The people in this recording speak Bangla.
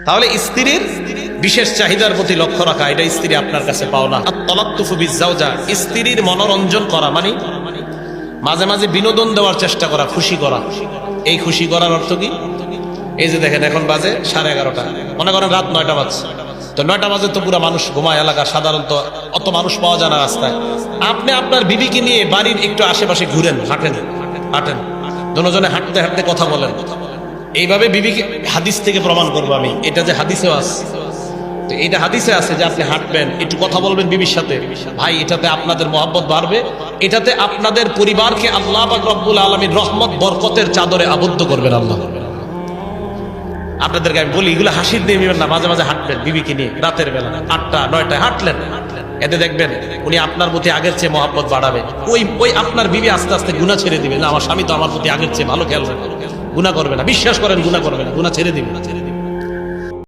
তাহলে স্ত্রীর বিশেষ চাহিদার প্রতি লক্ষ্য রাখা, এটা স্ত্রী আপনার কাছে পাওনা। আত-তালাত্তুফু বিজ-জাওজা, স্ত্রীর মনোরঞ্জন করা মানে মাঝে মাঝে বিনোদন দেওয়ার চেষ্টা করা, খুশি করা। এই খুশি করার অর্থ কি? এই যে দেখেন এখন বাজে 11:30, মনে করেন রাত 9টা বাজছে, তো 9টা বাজে তো পুরো মানুষ ঘুমায়, এলাকা সাধারণত অত মানুষ পাওয়া যায় না রাস্তায়। আপনি আপনার বিবিকে নিয়ে বাড়ির একটু আশেপাশে ঘুরেন, হাঁটেন হাঁটেন, দুজনে হাঁটতে হাঁটতে কথা বলেন। এইভাবে বিবিকে, হাদিস থেকে প্রমাণ করবো আমি, এটা যে হাদিসেও আছে, তো এটা হাদিসে আছে যে আপনি হাঁটবেন, একটু কথা বলবেন বিবির সাথে, ভাই এটাতে আপনাদের মহব্বত বাড়বে, এটাতে আপনাদের পরিবারকে আল্লাহ পাক রব্বুল আলামিন রহমত বরকতের চাদরে আবদ্ধ করবেন আল্লাহ। আপনাদেরকে আমি বলি, এগুলো হাসির দিয়ে নেবেন না, মাঝে মাঝে হাঁটবেন বিবিকে নিয়ে রাতের বেলা 8টা 9টায় হাঁটলেন, এতে দেখবেন উনি আপনার প্রতি আগের চেয়ে মহব্বত বাড়াবে। ওই আপনার বিবি আস্তে আস্তে গুনাহ ছেড়ে দিবে, না আমার স্বামী তো আমার প্রতি আগের চেয়ে ভালো খেয়াল রাখে, গুনাহ করবে না, বিশ্বাস করেন গুনাহ করবে না, গুনাহ ছেড়ে দিবে।